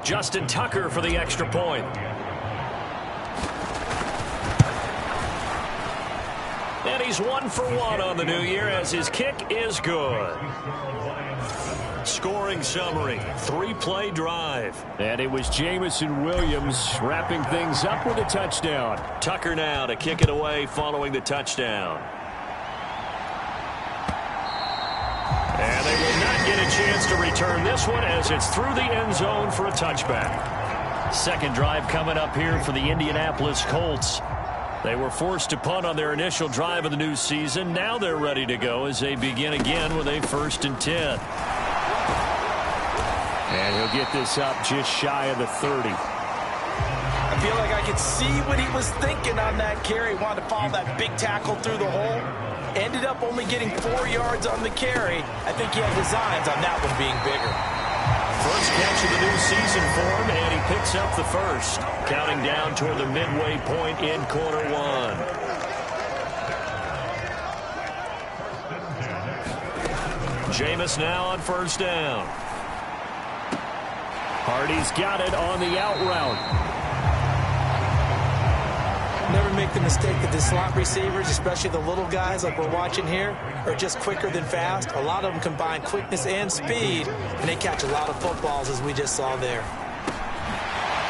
Justin Tucker for the extra point. And he's 1 for 1 on the new year as his kick is good. Scoring summary, 3-play drive. And it was Jamison Williams wrapping things up with a touchdown. Tucker now to kick it away following the touchdown. And they will not get a chance to return this one as it's through the end zone for a touchback. Second drive coming up here for the Indianapolis Colts. They were forced to punt on their initial drive of the new season. Now they're ready to go as they begin again with a 1st and 10. And he'll get this up just shy of the 30. I feel like I could see what he was thinking on that carry. Wanted to follow that big tackle through the hole. Ended up only getting 4 yards on the carry. I think he had designs on that one being bigger. First catch of the new season for him, and he picks up the first. Counting down toward the midway point in quarter one. Jameis now on 1st down. Hardy's got it on the out route. Never make the mistake that the slot receivers, especially the little guys like we're watching here, are just quicker than fast. A lot of them combine quickness and speed, and they catch a lot of footballs, as we just saw there.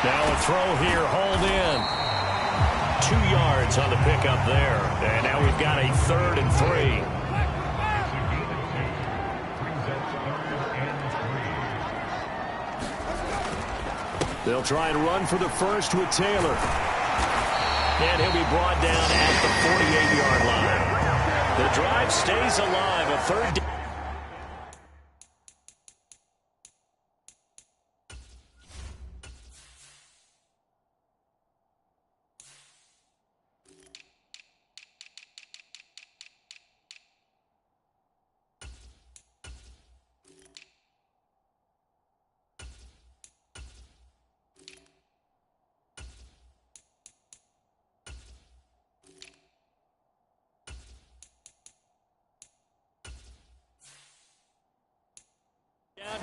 Now a throw here, hauled in. 2 yards on the pickup there. And now we've got a 3rd and 3. They'll try and run for the first with Taylor. And he'll be brought down at the 48-yard line. The drive stays alive. A 3rd down.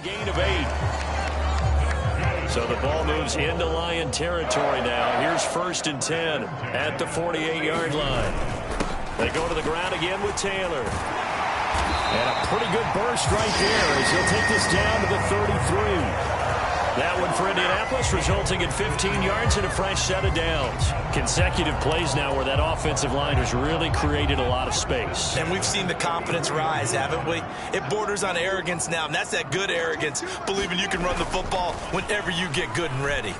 Gain of 8. So the ball moves into Lion territory now. Here's 1st and 10 at the 48-yard line. They go to the ground again with Taylor. And a pretty good burst right there as he'll take this down to the 33. That one for Indianapolis, resulting in 15 yards and a fresh set of downs. Consecutive plays now where that offensive line has really created a lot of space. And we've seen the confidence rise, haven't we? It borders on arrogance now, and that's that good arrogance, believing you can run the football whenever you get good and ready.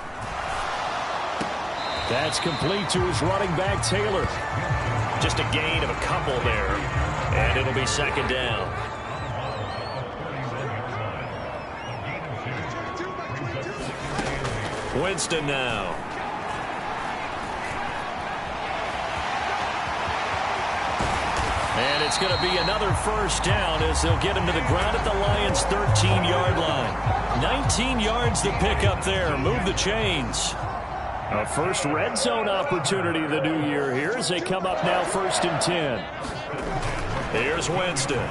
That's complete to his running back, Taylor. Just a gain of a couple there, and it'll be 2nd down. Winston now. And it's going to be another 1st down as they'll get him to the ground at the Lions' 13-yard line. 19 yards to pick up there. Move the chains. A first red zone opportunity the new year here as they come up now 1st and 10. Here's Winston.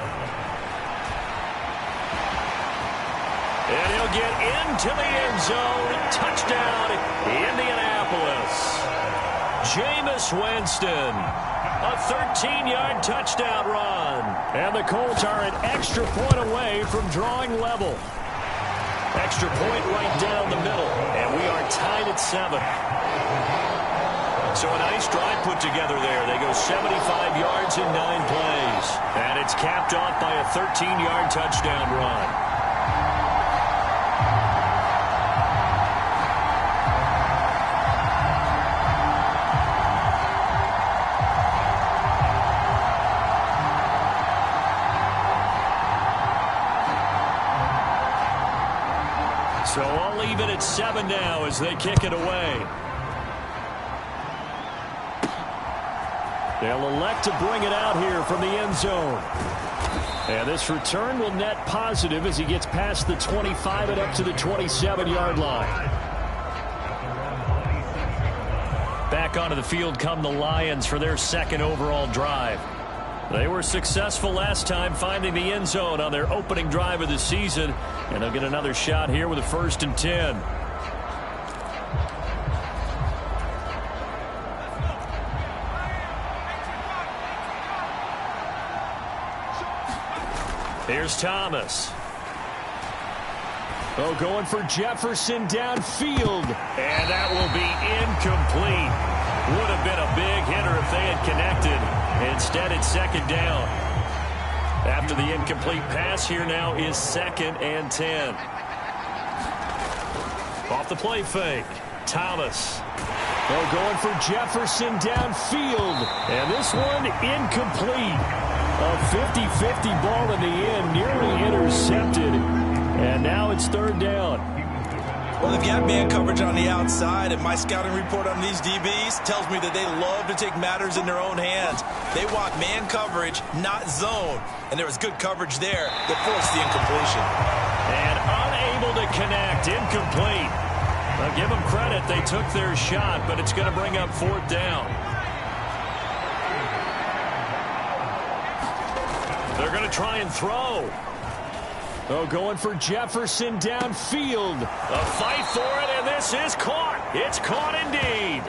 And he'll get into the end zone. Touchdown, Indianapolis. Jameis Winston. A 13-yard touchdown run. And the Colts are an extra point away from drawing level. Extra point right down the middle. And we are tied at 7. So a nice drive put together there. They go 75 yards in 9 plays. And it's capped off by a 13-yard touchdown run. So I'll leave it at 7 now as they kick it away. They'll elect to bring it out here from the end zone. And this return will net positive as he gets past the 25 and up to the 27-yard line. Back onto the field come the Lions for their 2nd overall drive. They were successful last time finding the end zone on their opening drive of the season. And they'll get another shot here with a 1st and 10. Here's Thomas. Oh, going for Jefferson downfield. And that will be incomplete. Would have been a big hitter if they had connected. Instead, it's second down. After the incomplete pass, here now is 2nd and 10. Off the play fake. Thomas. Oh, going for Jefferson downfield. And this one incomplete. A 50-50 ball in the end, nearly intercepted. And now it's 3rd down. Well, they've got man coverage on the outside, and my scouting report on these DBs tells me that they love to take matters in their own hands. They want man coverage, not zone. And there was good coverage there that forced the incompletion. And unable to connect, incomplete. I'll give them credit, they took their shot, but it's going to bring up 4th down. They're going to try and throw. Oh, going for Jefferson downfield. A fight for it, and this is caught. It's caught indeed.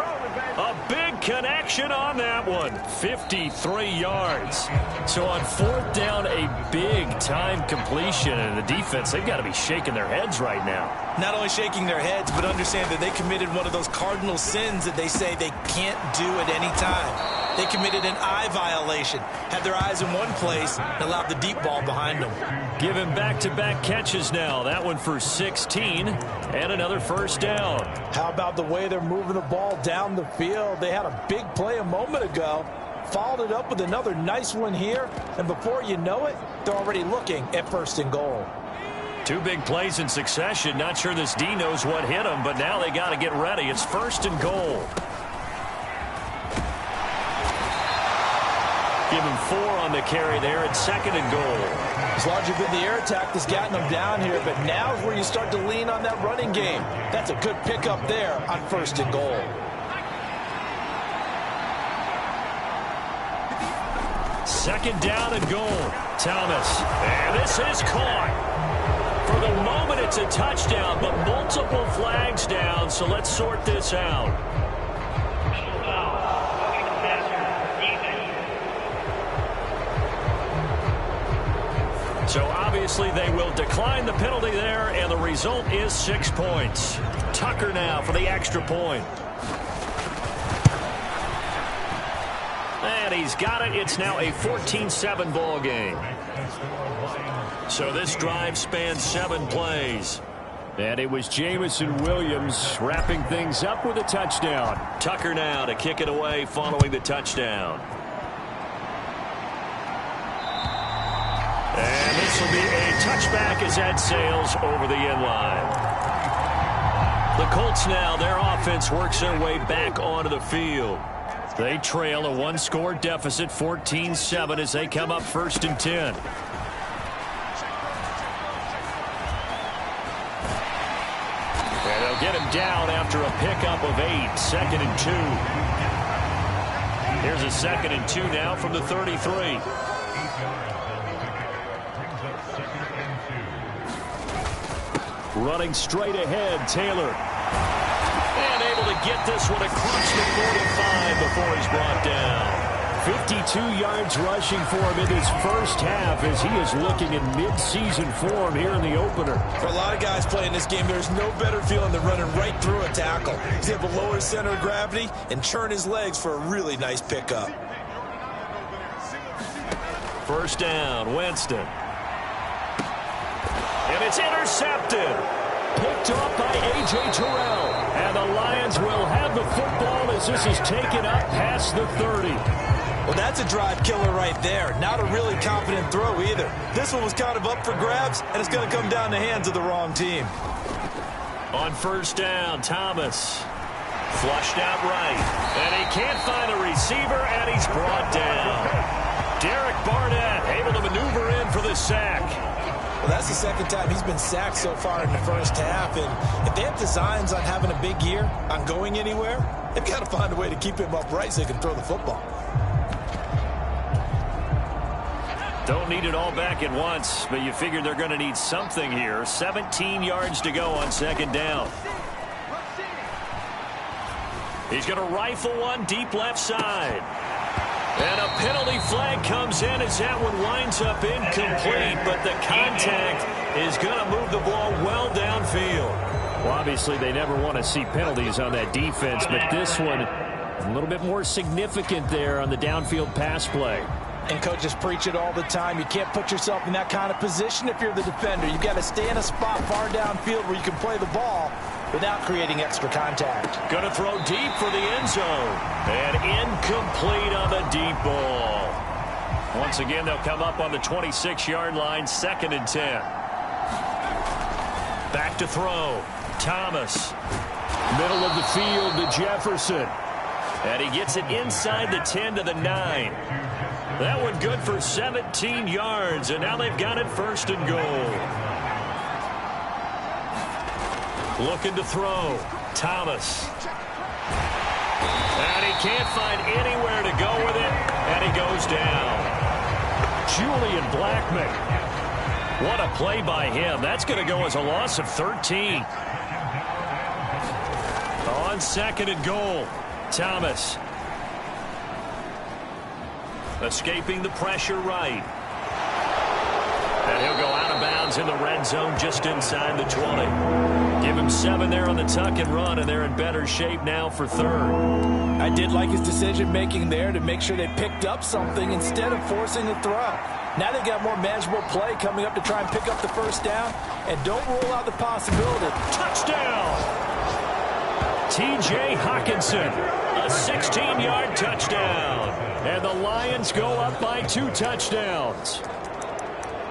A big connection on that one. 53 yards. So on 4th down, a big-time completion. And the defense, they've got to be shaking their heads right now. Not only shaking their heads, but understand that they committed one of those cardinal sins that they say they can't do at any time. They committed an eye violation, had their eyes in one place, and allowed the deep ball behind them. Give him back-to-back catches now. That one for 16 and another 1st down. How about the way they're moving the ball down the field? They had a big play a moment ago, followed it up with another nice one here, and before you know it, they're already looking at 1st and goal. 2 big plays in succession. Not sure this D knows what hit him, but now they got to get ready. It's 1st and goal. Give him 4 on the carry there at 2nd and goal. It's largely been the air attack that's gotten them down here, but now is where you start to lean on that running game. That's a good pickup there on 1st and goal. 2nd down and goal. Thomas. And this is caught. For the moment, it's a touchdown, but multiple flags down, so let's sort this out. So obviously they will decline the penalty there, and the result is 6 points. Tucker now for the extra point. And he's got it. It's now a 14-7 ball game. So this drive spans 7 plays. And it was Jamison Williams wrapping things up with a touchdown. Tucker now to kick it away following the touchdown. And this will be a touchback as that sails over the end line. The Colts now, their offense works their way back onto the field. They trail a 1-score deficit, 14-7, as they come up 1st and 10. And they'll get him down after a pickup of 8, 2nd and 2. Here's a 2nd and 2 now from the 33. Running straight ahead, Taylor. And able to get this one across the 45 before he's brought down. 52 yards rushing for him in his 1st half as he is looking in mid-season form here in the opener. For a lot of guys playing this game, there's no better feeling than running right through a tackle. He's able to lower his center of gravity and churn his legs for a really nice pickup. 1st down, Winston. And it's intercepted. Picked off by A.J. Terrell. And the Lions will have the football as this is taken up past the 30. Well, that's a drive killer right there. Not a really confident throw either. This one was kind of up for grabs, and it's going to come down the hands of the wrong team. On 1st down, Thomas. Flushed out right. And he can't find a receiver, and he's brought down. Derek Barnett able to maneuver in for the sack. Well, that's the 2nd time he's been sacked so far in the 1st half. And if they have designs on having a big year, on going anywhere, they've got to find a way to keep him upright so they can throw the football. Don't need it all back at once, but you figure they're going to need something here. 17 yards to go on 2nd down. He's going to rifle one deep left side. And a penalty flag comes in as that one winds up incomplete, but the contact is going to move the ball well downfield. Well, obviously they never want to see penalties on that defense, but this one a little bit more significant there on the downfield pass play. And coaches preach it all the time. You can't put yourself in that kind of position if you're the defender. You've got to stay in a spot far downfield where you can play the ball without creating extra contact. Going to throw deep for the end zone. And incomplete on the deep ball. Once again, they'll come up on the 26-yard line, 2nd and 10. Back to throw. Thomas. Middle of the field to Jefferson. And he gets it inside the 10 to the 9. That one good for 17 yards, and now they've got it 1st and goal. Looking to throw. Thomas. And he can't find anywhere to go with it, and he goes down. Julian Blackman. What a play by him. That's going to go as a loss of 13. On 2nd and goal, Thomas. Escaping the pressure right. And he'll go out of bounds in the red zone just inside the 20. Give him 7 there on the tuck and run, and they're in better shape now for 3rd. I did like his decision-making there to make sure they picked up something instead of forcing the throw. Now they got more manageable play coming up to try and pick up the 1st down, and don't rule out the possibility. Touchdown! T.J. Hockenson, a 16-yard touchdown. And the Lions go up by 2 touchdowns.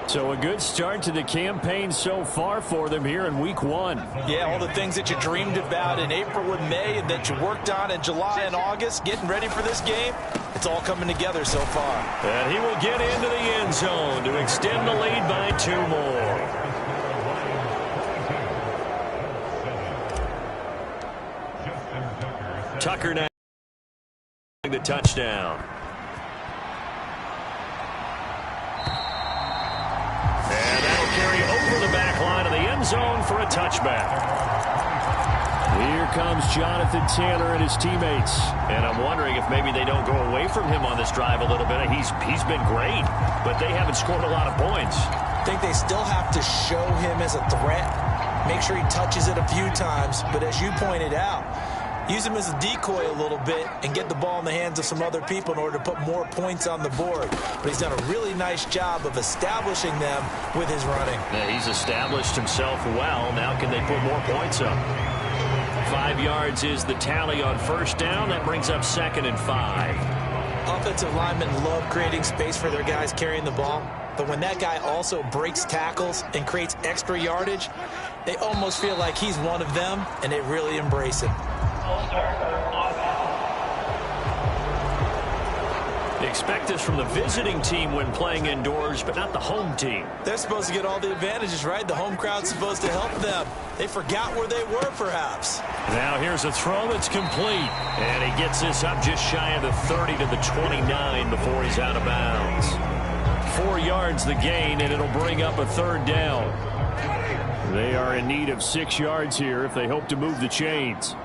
So a good start to the campaign so far for them here in week 1. Yeah, all the things that you dreamed about in April and May and that you worked on in July and August, getting ready for this game, it's all coming together so far. And he will get into the end zone to extend the lead by 2 more. Tucker now the touchdown. And that'll carry over the back line of the end zone for a touchback. Here comes Jonathan Taylor and his teammates. And I'm wondering if maybe they don't go away from him on this drive a little bit. He's been great, but they haven't scored a lot of points. I think they still have to show him as a threat. Make sure he touches it a few times. But as you pointed out, use him as a decoy a little bit and get the ball in the hands of some other people in order to put more points on the board. But he's done a really nice job of establishing them with his running. Yeah, he's established himself well. Now can they put more points up? 5 yards is the tally on 1st down. That brings up 2nd and 5. Offensive linemen love creating space for their guys carrying the ball. But when that guy also breaks tackles and creates extra yardage, they almost feel like he's one of them, and they really embrace it. They expect this from the visiting team when playing indoors, but not the home team. They're supposed to get all the advantages, right? The home crowd's supposed to help them. They forgot where they were, perhaps. Now here's a throw that's complete. And he gets this up just shy of the 30 to the 29 before he's out of bounds. 4 yards the gain, and it'll bring up a 3rd down. They are in need of 6 yards here if they hope to move the chains.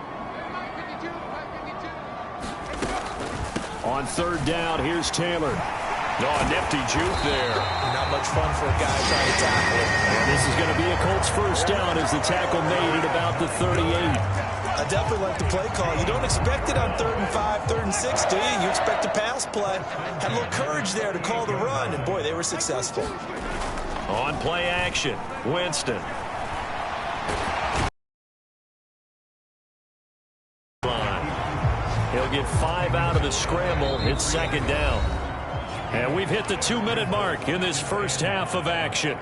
On 3rd down, here's Taylor. Oh, a nifty juke there. Not much fun for a guy trying to tackle it. And this is going to be a Colts 1st down as the tackle made at about the 38. I definitely like the play call. You don't expect it on 3rd and 5, 3rd and 6, do you? You expect a pass play. Had a little courage there to call the run, and boy, they were successful. On play action, Winston. He'll get 5 out of the scramble. It's 2nd down. And we've hit the 2-minute mark in this first half of action.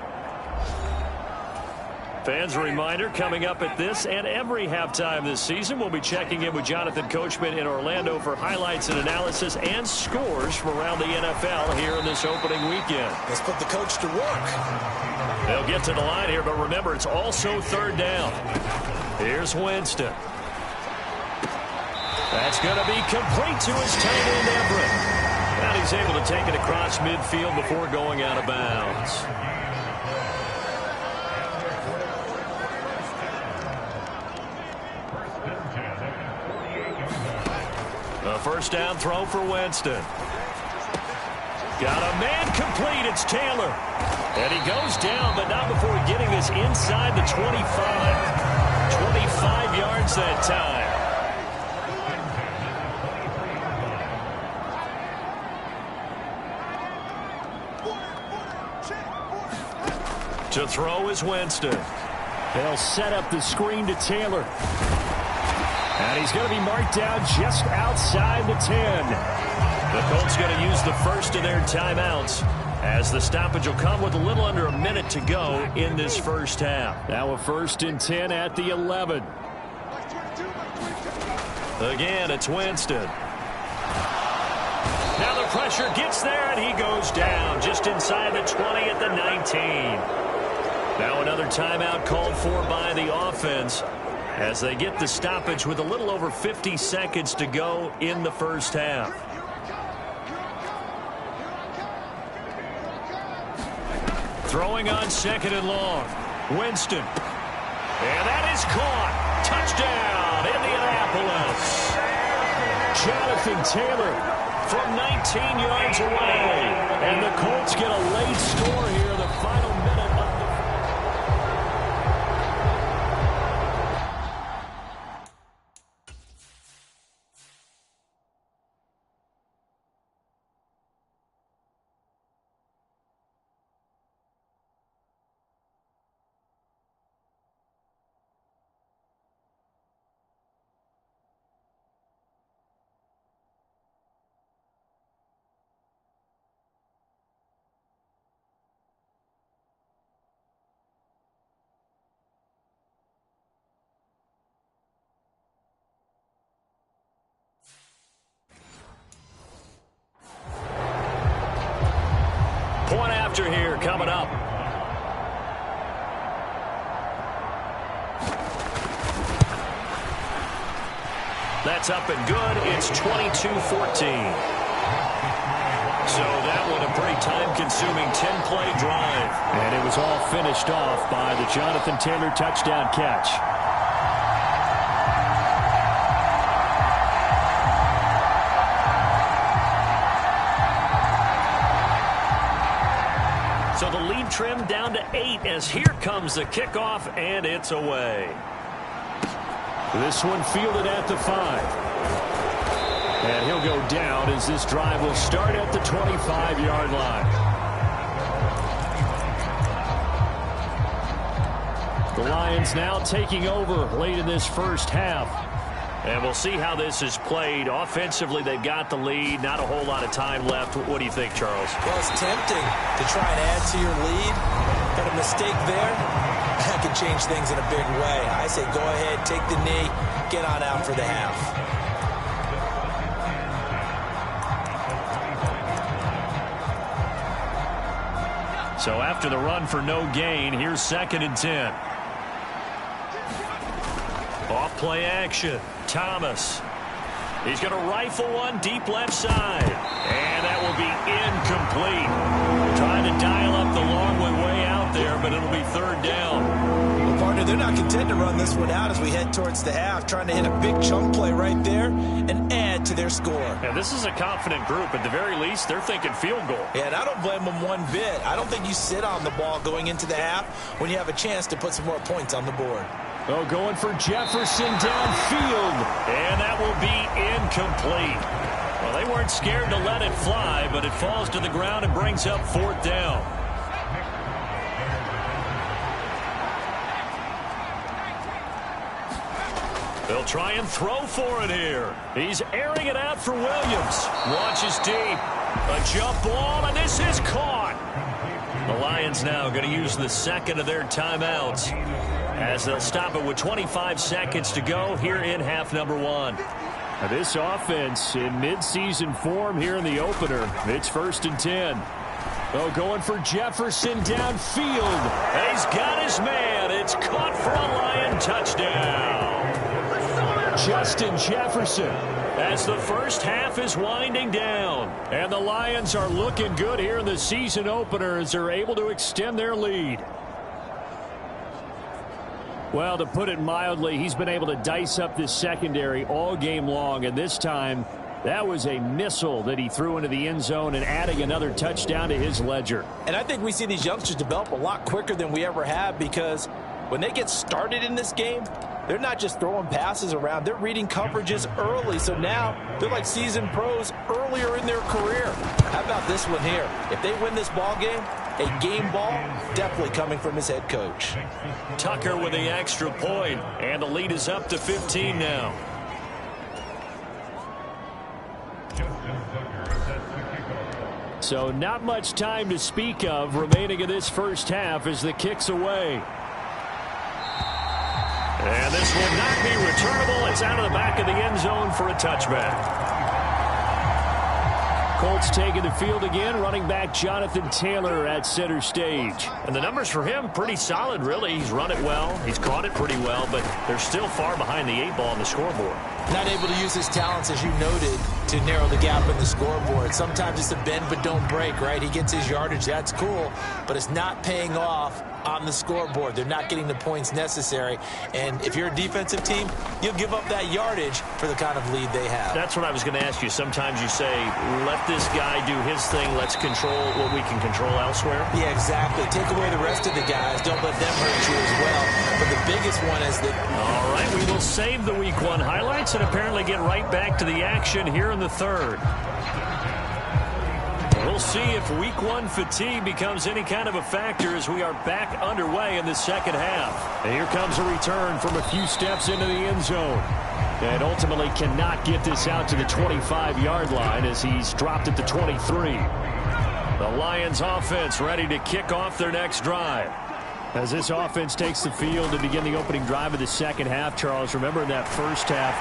Fans, a reminder, coming up at this and every halftime this season, we'll be checking in with Jonathan Coachman in Orlando for highlights and analysis and scores from around the NFL here in this opening weekend. Let's put the coach to work. They'll get to the line here, but remember, it's also 3rd down. Here's Winston. That's going to be complete to his tight end, Everett. And he's able to take it across midfield before going out of bounds. A 1st down throw for Winston. Got a man complete. It's Taylor. And he goes down, but not before getting this inside the 25. 25 yards that time. To throw is Winston. They'll set up the screen to Taylor. And he's going to be marked down just outside the 10. The Colts going to use the first of their timeouts, as the stoppage will come with a little under a minute to go in this first half. Now a 1st and 10 at the 11. Again, it's Winston. Now the pressure gets there, and he goes down just inside the 20 at the 19. Now another timeout called for by the offense as they get the stoppage with a little over 50 seconds to go in the first half. Throwing on 2nd and long. Winston. And that is caught. Touchdown, Indianapolis. Jonathan Taylor from 19 yards away. And the Colts get a late score here in the final minute of the point after here coming up. That's up and good. It's 22-14. So that one a pretty time-consuming 10-play drive. And it was all finished off by the Jonathan Taylor touchdown catch. So the lead trimmed down to 8 as here comes the kickoff, and it's away. This one fielded at the 5. And he'll go down as this drive will start at the 25-yard line. The Lions now taking over late in this first half. And we'll see how this is played. Offensively, they've got the lead. Not a whole lot of time left. What do you think, Charles? Well, it's tempting to try and add to your lead. But a mistake there, that can change things in a big way. I say go ahead, take the knee, get on out for the half. So after the run for no gain, here's 2nd and 10. Off play action. Thomas. He's going to rifle one deep left side. And that will be incomplete. Trying to dial up the long way out there, but it'll be 3rd down. Well, partner, they're not content to run this one out as we head towards the half, trying to hit a big chunk play right there and add to their score. And this is a confident group. At the very least, they're thinking field goal. Yeah, and I don't blame them one bit. I don't think you sit on the ball going into the half when you have a chance to put some more points on the board. Oh, going for Jefferson downfield. And that will be incomplete. Well, they weren't scared to let it fly, but it falls to the ground and brings up 4th down. They'll try and throw for it here. He's airing it out for Williams. Launches deep. A jump ball, and this is caught. The Lions now going to use the 2nd of their timeouts, as they'll stop it with 25 seconds to go here in half number 1. Now this offense in midseason form here in the opener. It's 1st and 10. Oh, going for Jefferson downfield. And he's got his man. It's caught for a Lion touchdown. Justin Jefferson, as the first half is winding down. And the Lions are looking good here in the season opener as they're able to extend their lead. Well, to put it mildly, he's been able to dice up this secondary all game long, and this time That was a missile that he threw into the end zone and adding another touchdown to his ledger. And I think we see these youngsters develop a lot quicker than we ever have, because when they get started in this game, they're not just throwing passes around. They're reading coverages early. So now they're like seasoned pros earlier in their career. How about this one here? If they win this ball game, a game ball definitely coming from his head coach. Tucker with the extra point, and the lead is up to 15 now. So not much time to speak of remaining in this first half as the kick's away. And this will not be returnable. It's out of the back of the end zone for a touchback. Colts taking the field again. Running back Jonathan Taylor at center stage. And the numbers for him, pretty solid, really. He's run it well. He's caught it pretty well, but they're still far behind the 8 ball on the scoreboard. Not able to use his talents, as you noted, to narrow the gap in the scoreboard. Sometimes it's a bend but don't break, right? He gets his yardage. That's cool, but it's not paying off on the scoreboard. They're not getting the points necessary. And if you're a defensive team, you'll give up that yardage for the kind of lead they have. That's what I was going to ask you. Sometimes you say, let this guy do his thing. Let's control what we can control elsewhere. Yeah, exactly. Take away the rest of the guys. Don't let them hurt you as well. But the biggest one is that... All right, we will save the Week 1 highlights and apparently get right back to the action here in the third. We'll see if Week 1 fatigue becomes any kind of a factor as we are back underway in the second half. And here comes a return from a few steps into the end zone. And ultimately cannot get this out to the 25-yard line as he's dropped at the 23. The Lions offense ready to kick off their next drive. As this offense takes the field to begin the opening drive of the second half, Charles, remember in that first half,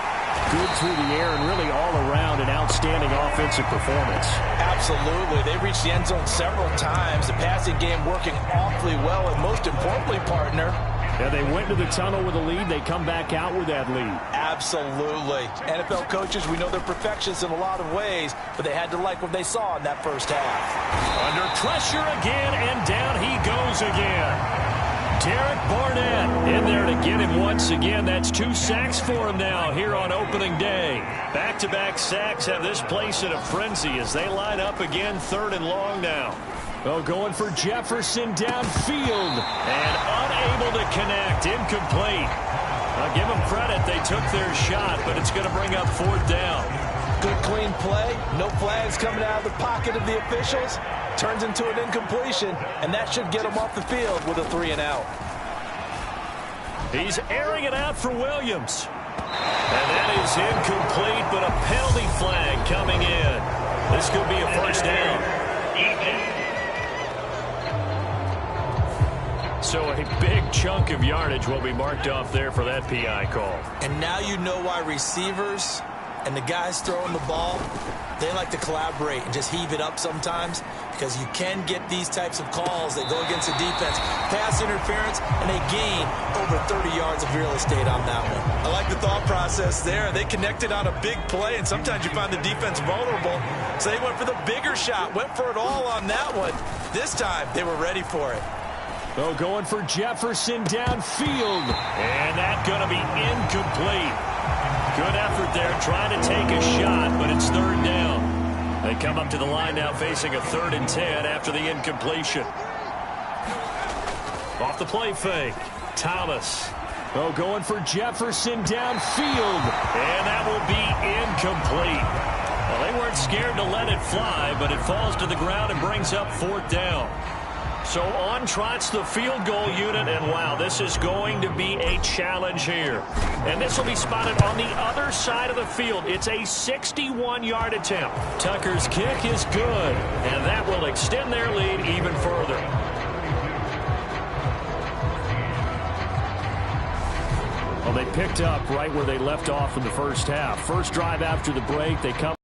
good through the air and really all around an outstanding offensive performance. Absolutely. They reached the end zone several times. The passing game working awfully well, and most importantly, partner, yeah, they went to the tunnel with a lead. They come back out with that lead. Absolutely. NFL coaches, we know they're perfectionists in a lot of ways, but they had to like what they saw in that first half. Under pressure again, and down he goes again. Derek Barnett in there to get him once again. That's 2 sacks for him now here on opening day. Back-to-back sacks have this place in a frenzy as they line up again, 3rd and long now. Oh, going for Jefferson downfield. And unable to connect, incomplete. I'll give them credit, they took their shot, but it's going to bring up 4th down. Good clean play, no flags coming out of the pocket of the officials. Turns into an incompletion, and that should get him off the field with a 3-and-out. He's airing it out for Williams. And that is incomplete, but a penalty flag coming in. This could be a first down. So a big chunk of yardage will be marked off there for that PI call. And now you know why receivers and the guys throwing the ball, they like to collaborate and just heave it up sometimes, because you can get these types of calls that go against the defense. Pass interference, and they gain over 30 yards of real estate on that one. I like the thought process there. They connected on a big play, and sometimes you find the defense vulnerable. So they went for the bigger shot, went for it all on that one. This time, they were ready for it. Oh, going for Jefferson downfield. And that's going to be incomplete. Good effort there, trying to take a shot, but it's 3rd down. They come up to the line now facing a 3rd and 10 after the incompletion. Off the play fake, Thomas. Oh, going for Jefferson downfield. And that will be incomplete. Well, they weren't scared to let it fly, but it falls to the ground and brings up 4th down. So on trots the field goal unit, and wow, this is going to be a challenge here. And this will be spotted on the other side of the field. It's a 61-yard attempt. Tucker's kick is good, and that will extend their lead even further. Well, they picked up right where they left off in the first half. First drive after the break, they come.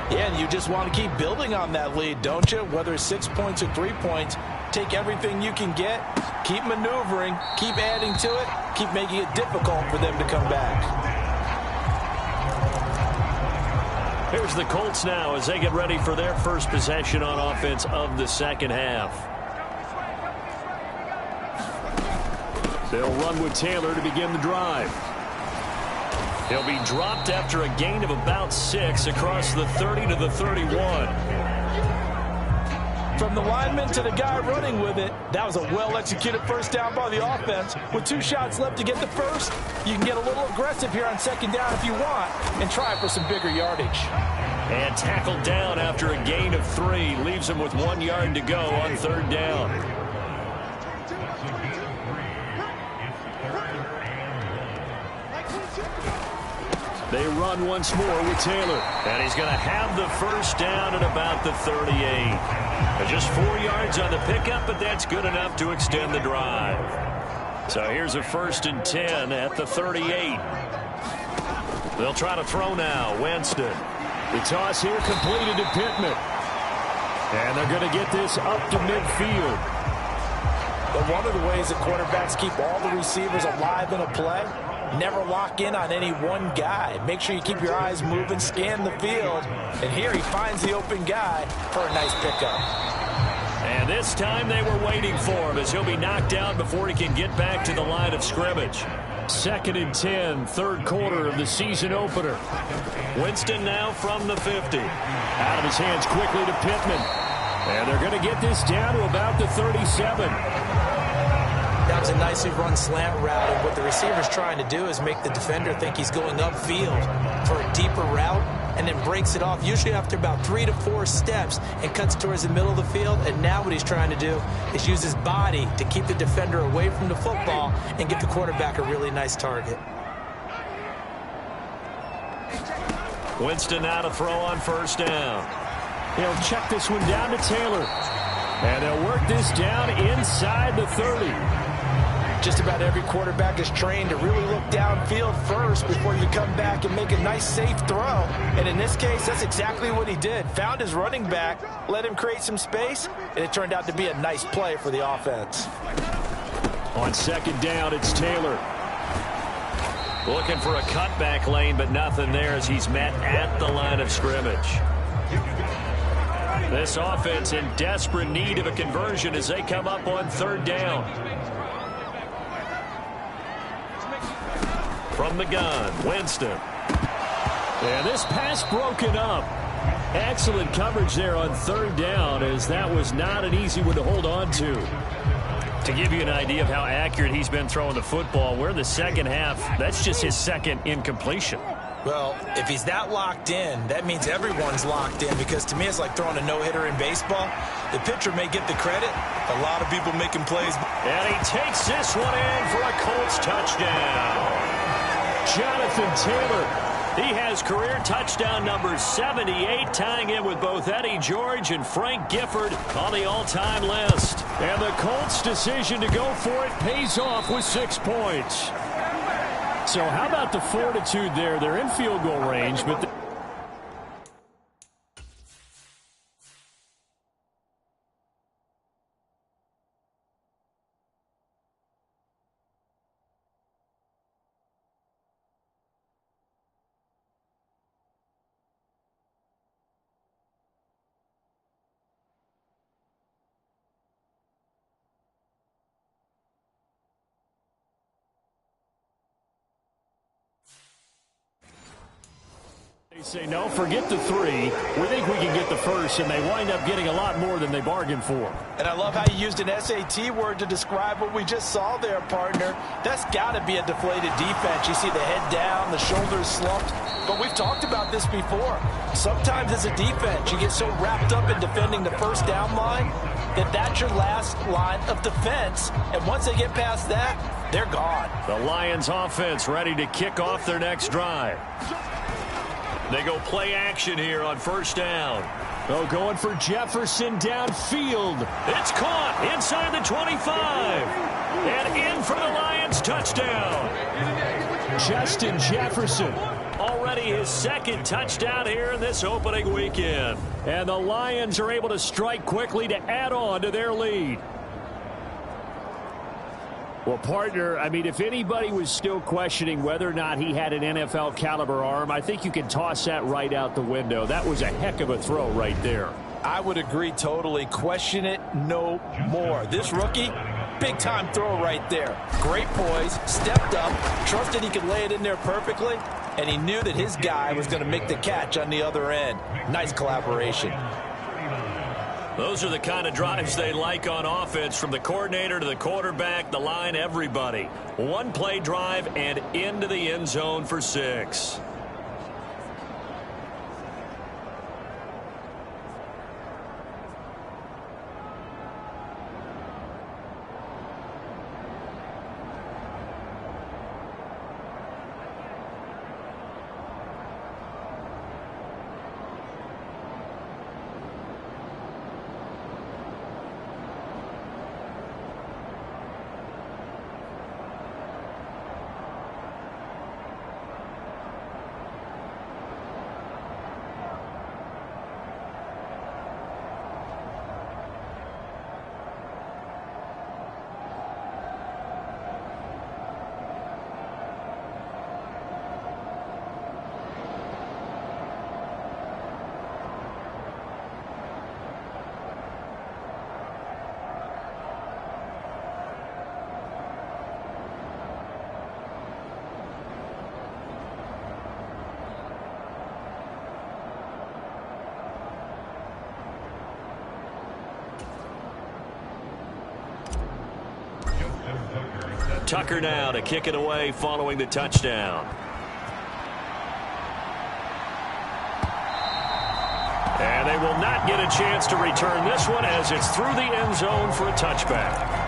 Yeah, and you just want to keep building on that lead, don't you? Whether it's 6 points or 3 points, take everything you can get, keep maneuvering, keep adding to it, keep making it difficult for them to come back. Here's the Colts now as they get ready for their first possession on offense of the second half. They'll run with Taylor to begin the drive. He'll be dropped after a gain of about 6 across the 30 to the 31. From the lineman to the guy running with it, that was a well-executed first down by the offense. With 2 shots left to get the first, you can get a little aggressive here on second down if you want and try for some bigger yardage. And tackled down after a gain of 3. Leaves him with 1 yard to go on third down. They run once more with Taylor. And he's going to have the first down at about the 38. Just 4 yards on the pickup, but that's good enough to extend the drive. So here's a 1st and 10 at the 38. They'll try to throw now. Winston. The toss here completed to Pittman. And they're going to get this up to midfield. But one of the ways that quarterbacks keep all the receivers alive in a play, never lock in on any one guy. Make sure you keep your eyes moving, scan the field. And here he finds the open guy for a nice pickup. And this time they were waiting for him as he'll be knocked out before he can get back to the line of scrimmage. 2nd and 10, third quarter of the season opener. Winston now from the 50. Out of his hands quickly to Pittman. And they're going to get this down to about the 37. That was a nicely run slant route, and what the receiver's trying to do is make the defender think he's going upfield for a deeper route, and then breaks it off, usually after about 3 to 4 steps, and cuts towards the middle of the field. And now what he's trying to do is use his body to keep the defender away from the football and give the quarterback a really nice target. Winston now to throw on first down. He'll check this one down to Taylor. And they'll work this down inside the 30. Just about every quarterback is trained to really look downfield first before you come back and make a nice, safe throw. And in this case, that's exactly what he did. Found his running back, let him create some space, and it turned out to be a nice play for the offense. On second down, it's Taylor. Looking for a cutback lane, but nothing there as he's met at the line of scrimmage. This offense in desperate need of a conversion as they come up on third down. From the gun, Winston. And this pass broken up. Excellent coverage there on third down, as that was not an easy one to hold on to. To give you an idea of how accurate he's been throwing the football, we're in the second half. That's just his second incompletion. Well, if he's that locked in, that means everyone's locked in, because to me it's like throwing a no-hitter in baseball. The pitcher may get the credit. A lot of people making plays. And he takes this one in for a Colts touchdown. Jonathan Taylor. He has career touchdown number 78, tying in with both Eddie George and Frank Gifford on the all-time list. And the Colts' decision to go for it pays off with 6 points. So how about the fortitude there? They're in field goal range, but they say, no, forget the 3. We think we can get the first, and they wind up getting a lot more than they bargained for. And I love how you used an SAT word to describe what we just saw there, partner. That's got to be a deflated defense. You see the head down, the shoulders slumped. But we've talked about this before. Sometimes as a defense, you get so wrapped up in defending the first down line that that's your last line of defense. And once they get past that, they're gone. The Lions offense ready to kick off their next drive. They go play action here on first down. Oh, going for Jefferson downfield. It's caught inside the 25. And in for the Lions touchdown. Justin Jefferson. Already his second touchdown here in this opening weekend. And the Lions are able to strike quickly to add on to their lead. Well, partner, I mean, if anybody was still questioning whether or not he had an NFL caliber arm, I think you can toss that right out the window. That was a heck of a throw right there. I would agree totally. Question it no more. This rookie, big-time throw right there. Great poise, stepped up, trusted he could lay it in there perfectly. and he knew that his guy was going to make the catch on the other end. Nice collaboration. Those are the kind of drives they like on offense, from the coordinator to the quarterback, the line, everybody. One play drive and into the end zone for 6. Tucker now to kick it away following the touchdown. And they will not get a chance to return this one as it's through the end zone for a touchback.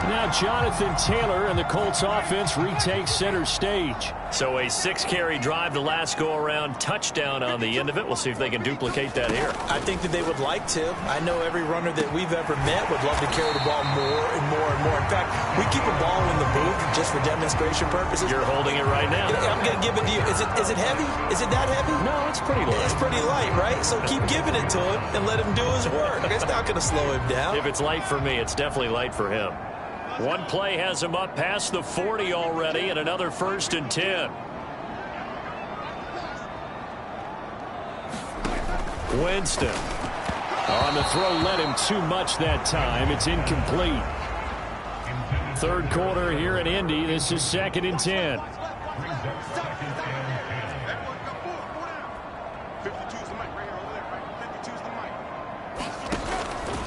Now Jonathan Taylor and the Colts offense retake center stage. So a 6-carry drive the last go-around, touchdown on the end of it. We'll see if they can duplicate that here. I think that they would like to. I know every runner that we've ever met would love to carry the ball more and more and more. In fact, we keep a ball in the booth just for demonstration purposes. You're holding it right now. I'm going to give it to you. Is it heavy? Is it that heavy? No, it's pretty light. It's pretty light, right? So keep giving it to him and let him do his work. It's not going to slow him down. If it's light for me, it's definitely light for him. One play has him up past the 40 already, and another 1st and 10. Winston. On the throw, led him too much that time. It's incomplete. Third quarter here in Indy. This is 2nd and 10.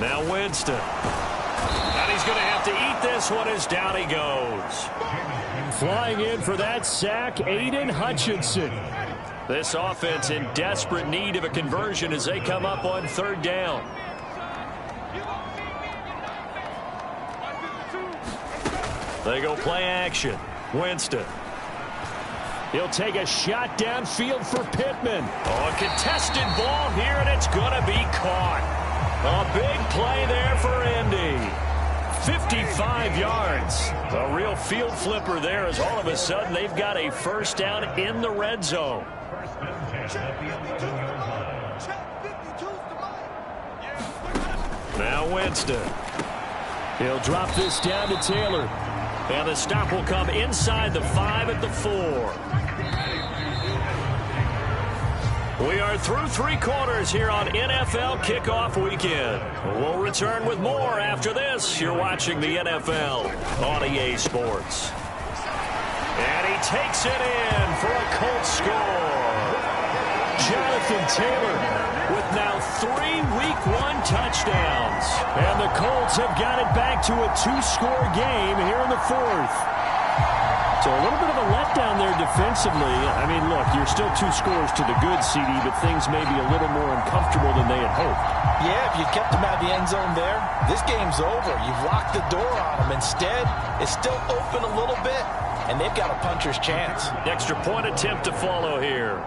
Now Winston. And he's going to have to eat this one as down he goes. Flying in for that sack, Aiden Hutchinson. This offense in desperate need of a conversion as they come up on 3rd down. They go play action. Winston. He'll take a shot downfield for Pittman. Oh, a contested ball here, and it's going to be caught. A big play there for Indy. 55 yards. A real field flipper there, as all of a sudden they've got a 1st down in the red zone. Now Winston. He'll drop this down to Taylor. And the stop will come inside the 5 at the 4. We are through 3 quarters here on NFL Kickoff Weekend. We'll return with more after this. You're watching the NFL on EA Sports. And he takes it in for a Colts score. Jonathan Taylor with now 3 Week 1 touchdowns. And the Colts have got it back to a 2-score game here in the 4th. So a little bit of a letdown there defensively. I mean, look, you're still 2 scores to the good, CD, but things may be a little more uncomfortable than they had hoped. Yeah, if you kept them out of the end zone there, this game's over. You've locked the door on them. Instead, it's still open a little bit, and they've got a puncher's chance. Extra point attempt to follow here.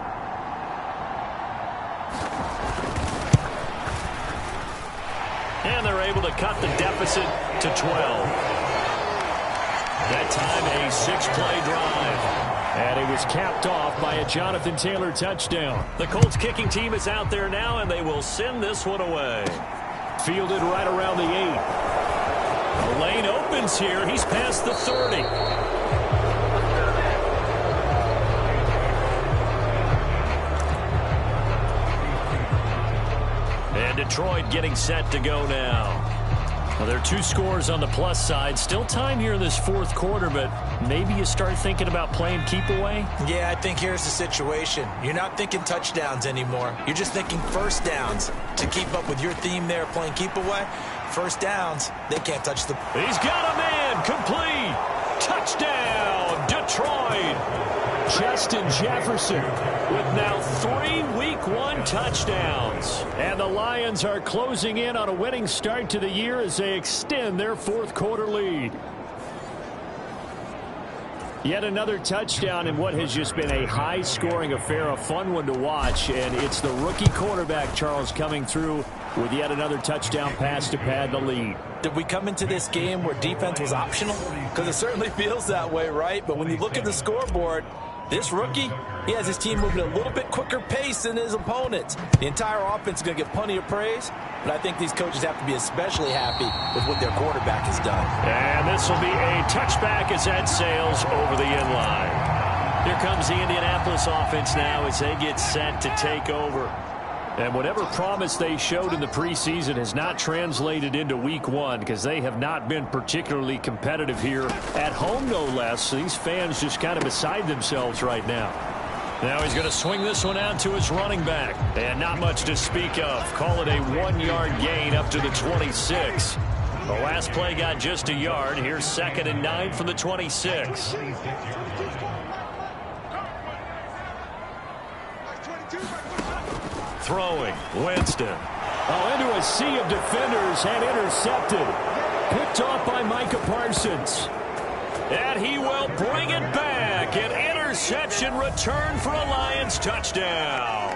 And they're able to cut the deficit to 12. That time a 6-play drive. And it was capped off by a Jonathan Taylor touchdown. The Colts kicking team is out there now, and they will send this one away. Fielded right around the 8. The lane opens here. He's past the 30. And Detroit getting set to go now. Well, there are 2 scores on the plus side. Still time here in this fourth quarter, but maybe you start thinking about playing keep away? Yeah, I think here's the situation. You're not thinking touchdowns anymore. You're just thinking first downs. To keep up with your theme there, playing keep away, first downs, they can't touch the... He's got a man, complete. Touchdown, Detroit. Justin Jefferson with now 3 Week 1 touchdowns. And the Lions are closing in on a winning start to the year as they extend their fourth quarter lead. Yet another touchdown in what has just been a high-scoring affair, a fun one to watch. And it's the rookie quarterback, Charles, coming through with yet another touchdown pass to pad the lead. Did we come into this game where defense was optional? Because it certainly feels that way, right? But when you look at the scoreboard, this rookie, he has his team moving at a little bit quicker pace than his opponents. The entire offense is going to get plenty of praise, but I think these coaches have to be especially happy with what their quarterback has done. And this will be a touchback as that sails over the end line. Here comes the Indianapolis offense now as they get set to take over. And whatever promise they showed in the preseason has not translated into Week 1 because they have not been particularly competitive here at home, no less. These fans just kind of beside themselves right now. Now he's going to swing this one out to his running back. And not much to speak of. Call it a 1-yard gain up to the 26. The last play got just a yard. Here's 2nd and 9 from the 26. Throwing, Winston. Oh, into a sea of defenders and intercepted. Picked off by Micah Parsons. And he will bring it back. An interception return for a Lions touchdown.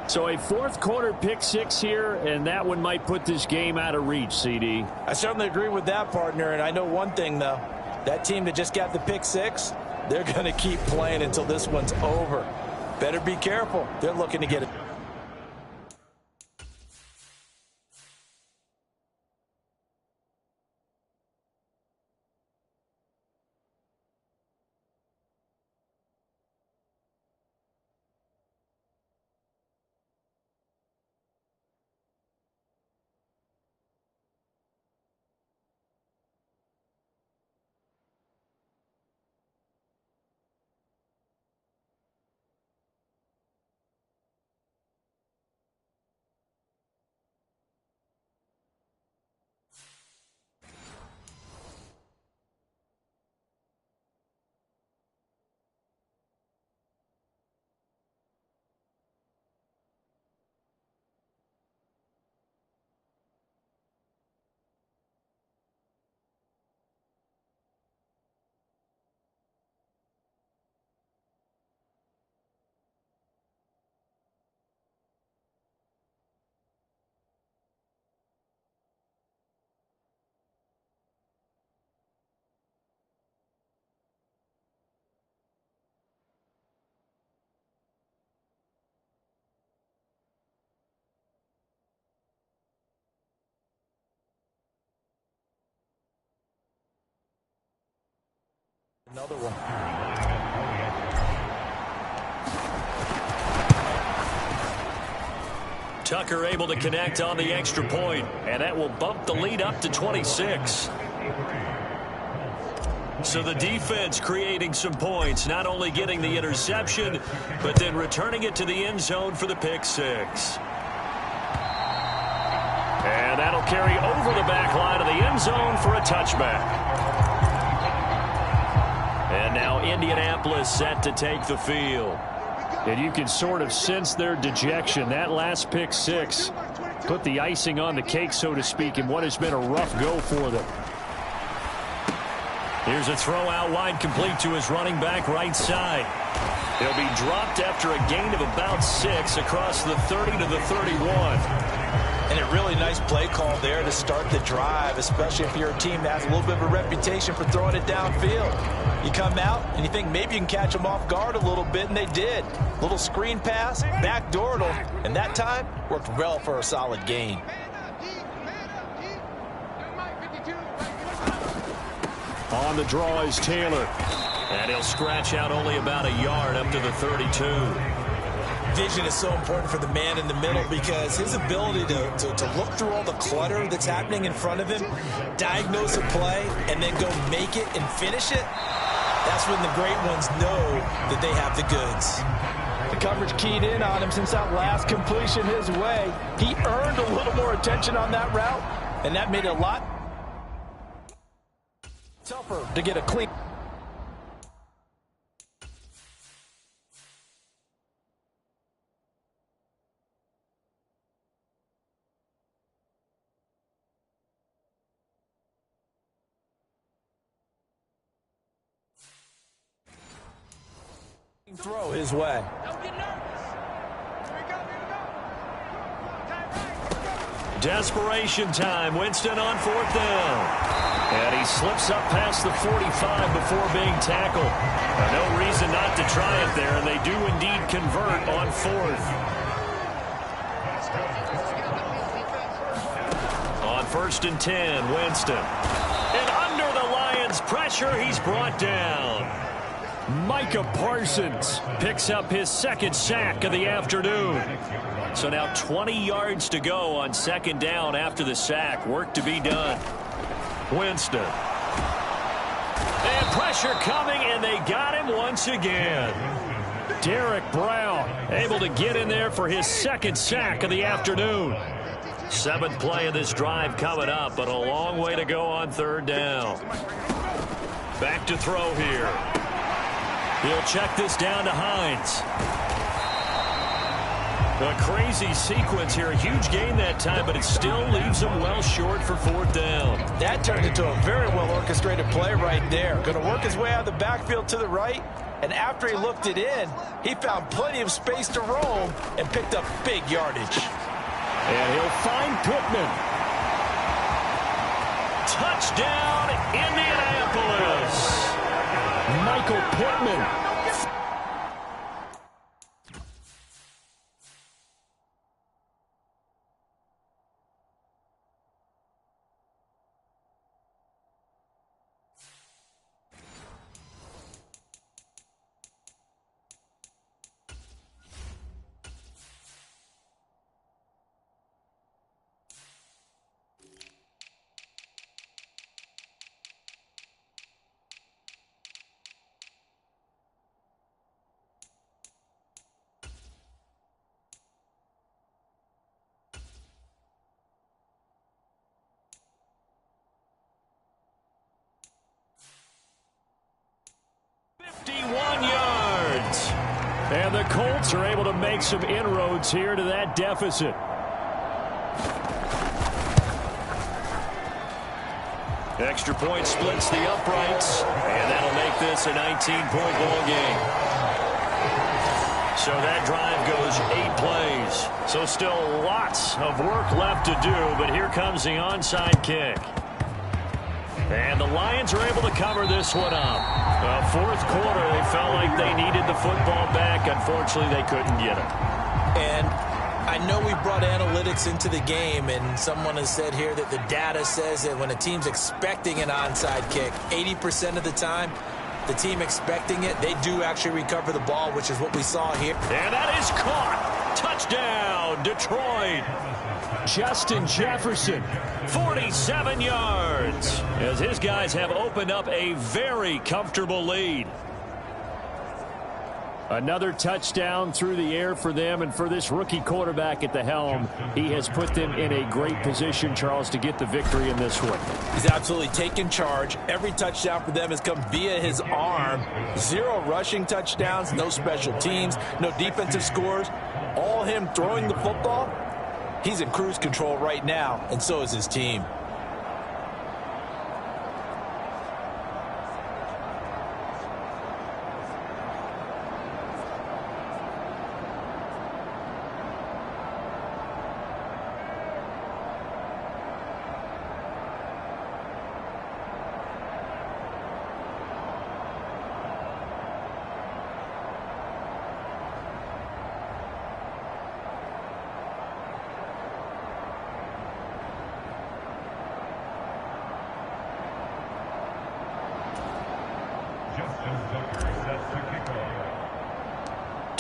So a fourth quarter pick 6 here, and that one might put this game out of reach, CD. I certainly agree with that, partner, and I know one thing, though. That team that just got the pick 6, they're going to keep playing until this one's over. Better be careful. They're looking to get it. Another one. Tucker able to connect on the extra point, and that will bump the lead up to 26. So the defense creating some points, not only getting the interception, but then returning it to the end zone for the pick 6. And that'll carry over the back line of the end zone for a touchback. And now Indianapolis set to take the field. And you can sort of sense their dejection. That last pick 6 put the icing on the cake, so to speak, in what has been a rough go for them. Here's a throw out wide, complete to his running back right side. He'll be dropped after a gain of about 6 across the 30 to the 31. And a really nice play call there to start the drive, especially if you're a team that has a little bit of a reputation for throwing it downfield. You come out and you think maybe you can catch them off guard a little bit, and they did. Little screen pass, backdoored them, and that time worked well for a solid gain. On the draw is Taylor. And he'll scratch out only about a yard up to the 32. vision is so important for the man in the middle because his ability to look through all the clutter that's happening in front of him, diagnose a play, and then go make it and finish it, that's when the great ones know that they have the goods. The coverage keyed in on him since that last completion his way. He earned a little more attention on that route, and that made it a lot tougher to get a clean. Throw his way. Desperation time. Winston on 4th down. And he slips up past the 45 before being tackled. No reason not to try it there, and they do indeed convert on 4th. On 1st and 10, Winston. And under the Lions' pressure, he's brought down. Micah Parsons picks up his 2nd sack of the afternoon. So now 20 yards to go on 2nd down after the sack. Work to be done. Winston. And pressure coming, and they got him once again. Derek Brown able to get in there for his 2nd sack of the afternoon. 7th play of this drive coming up, but a long way to go on 3rd down. Back to throw here. He'll check this down to Hines. A crazy sequence here. A huge gain that time, but it still leaves him well short for 4th down. That turned into a very well-orchestrated play right there. Going to work his way out of the backfield to the right, and after he looked it in, he found plenty of space to roam and picked up big yardage. And he'll find Pittman. Touchdown, Indianapolis. Michael Pittman. And the Colts are able to make some inroads here to that deficit. Extra point splits the uprights, and that'll make this a 19-point ball game. So that drive goes 8 plays. So still lots of work left to do, but here comes the onside kick. And the Lions are able to cover this one up. 4th quarter, they felt like they needed the football back. Unfortunately, they couldn't get it. And I know we brought analytics into the game, and someone has said here that the data says that when a team's expecting an onside kick, 80% of the time, the team expecting it, they do actually recover the ball, which is what we saw here. And that is caught. Touchdown, Detroit. Justin Jefferson, 47 yards, as his guys have opened up a very comfortable lead. Another touchdown through the air for them, and for this rookie quarterback at the helm, he has put them in a great position, Charles, to get the victory in this one. He's absolutely taken charge. Every touchdown for them has come via his arm. 0 rushing touchdowns, no special teams, no defensive scores. All him throwing the football. He's in cruise control right now, and so is his team.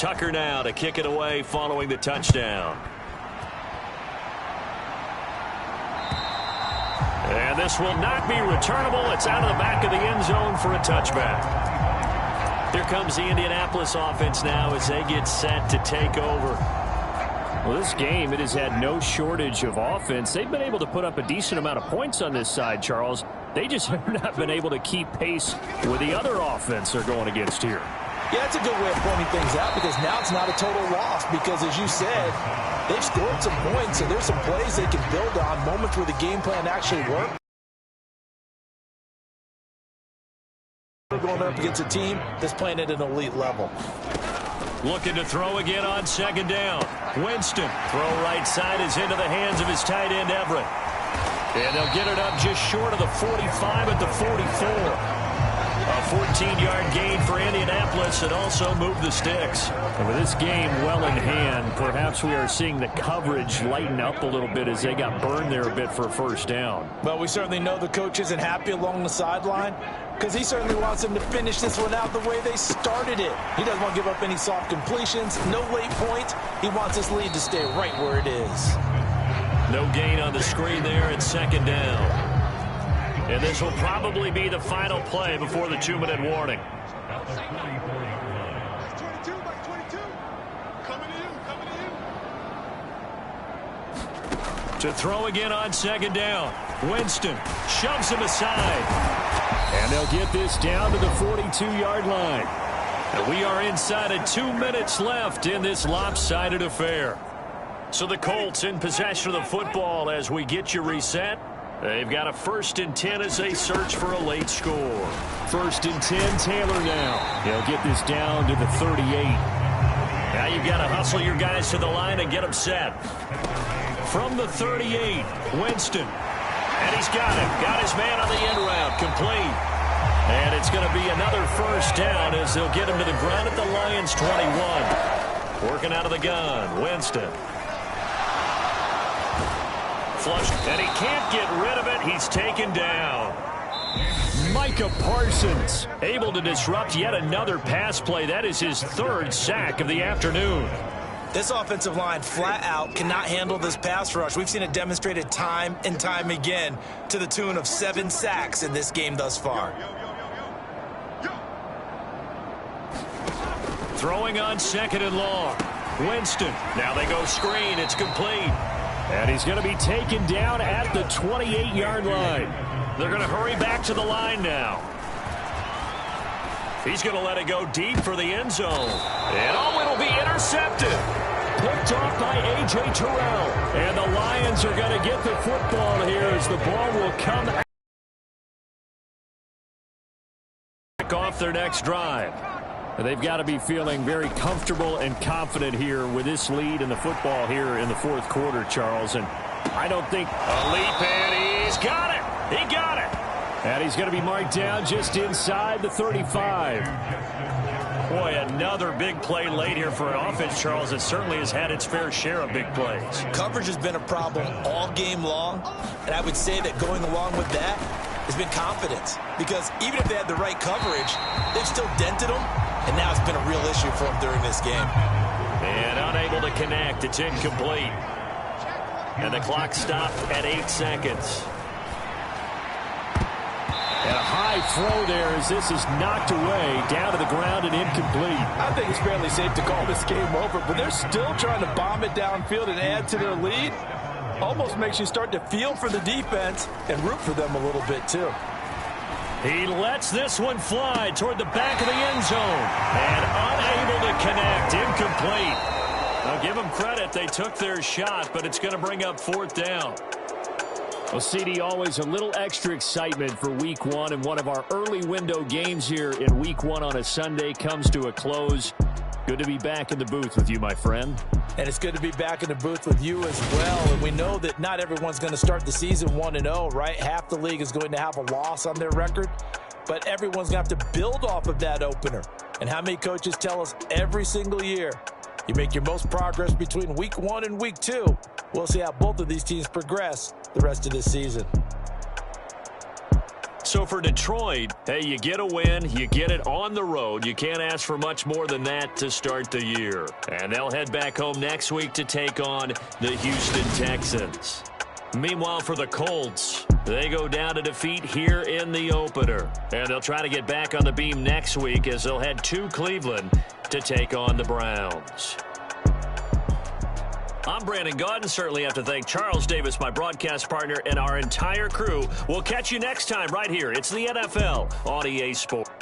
Tucker now to kick it away following the touchdown. And this will not be returnable. It's out of the back of the end zone for a touchback. Here comes the Indianapolis offense now as they get set to take over. Well, this game, it has had no shortage of offense. They've been able to put up a decent amount of points on this side, Charles. They just have not been able to keep pace with the other offense they're going against here. Yeah, that's a good way of pointing things out because now it's not a total loss because, as you said, they've scored some points, and there's some plays they can build on, moments where the game plan actually worked. Going up against a team that's playing at an elite level. Looking to throw again on second down. Winston, throw right side is into the hands of his tight end, Everett. And they'll get it up just short of the 45 at the 44. A 14-yard gain for Indianapolis and also move the sticks. And with this game well in hand, perhaps we are seeing the coverage lighten up a little bit as they got burned there a bit for a first down. Well, we certainly know the coach isn't happy along the sideline because he certainly wants them to finish this one out the way they started it. He doesn't want to give up any soft completions, no late points. He wants this lead to stay right where it is. No gain on the screen there at second down. And this will probably be the final play before the 2-minute warning. To throw again on second down. Winston shoves him aside. And they'll get this down to the 42-yard line. And we are inside of 2 minutes left in this lopsided affair. So the Colts in possession of the football as we get you reset. They've got a 1st and 10 as they search for a late score. 1st and 10, Taylor now. They'll get this down to the 38. Now you've got to hustle your guys to the line and get them set. From the 38, Winston. And he's got him. Got his man on the end route. Complete. And it's going to be another first down as they'll get him to the ground at the Lions' 21. Working out of the gun, Winston. Flush, and he can't get rid of it. He's taken down. Micah Parsons able to disrupt yet another pass play. That is his 3rd sack of the afternoon. This offensive line flat out cannot handle this pass rush. We've seen it demonstrated time and time again to the tune of 7 sacks in this game thus far. Throwing on second and long. Winston. Now they go screen. It's complete. And he's going to be taken down at the 28-yard line. They're going to hurry back to the line now. He's going to let it go deep for the end zone. And it'll be intercepted. Picked off by A.J. Terrell. And the Lions are going to get the football here as the ball will come back off their next drive. They've got to be feeling very comfortable and confident here with this lead in the football here in the 4th quarter, Charles. And I don't think... A leap, and he's got it. He got it. And he's going to be marked down just inside the 35. Boy, another big play late here for an offense, Charles, that certainly has had its fair share of big plays. Coverage has been a problem all game long, and I would say that going along with that has been confidence. Because even if they had the right coverage, they've still dented them. And now it's been a real issue for him during this game. And unable to connect. It's incomplete. And the clock stopped at 8 seconds. And a high throw there as this is knocked away, down to the ground and incomplete. I think it's fairly safe to call this game over, but they're still trying to bomb it downfield and add to their lead. Almost makes you start to feel for the defense and root for them a little bit, too. He lets this one fly toward the back of the end zone. And unable to connect. Incomplete. Now give them credit. They took their shot, but it's going to bring up 4th down. Well, CD, always a little extra excitement for Week 1. And one of our early window games here in Week 1 on a Sunday comes to a close. Good to be back in the booth with you, my friend. And it's good to be back in the booth with you as well. And we know that not everyone's going to start the season 1-0, right? Half the league is going to have a loss on their record. But everyone's going to have to build off of that opener. And how many coaches tell us every single year, you make your most progress between Week 1 and Week 2. We'll see how both of these teams progress the rest of this season. So for Detroit, hey, you get a win, you get it on the road. You can't ask for much more than that to start the year. And they'll head back home next week to take on the Houston Texans. Meanwhile, for the Colts, they go down to defeat here in the opener. And they'll try to get back on the beam next week as they'll head to Cleveland to take on the Browns. I'm Brandon Gaudin. Certainly have to thank Charles Davis, my broadcast partner, and our entire crew. We'll catch you next time right here. It's the NFL on EA Sports.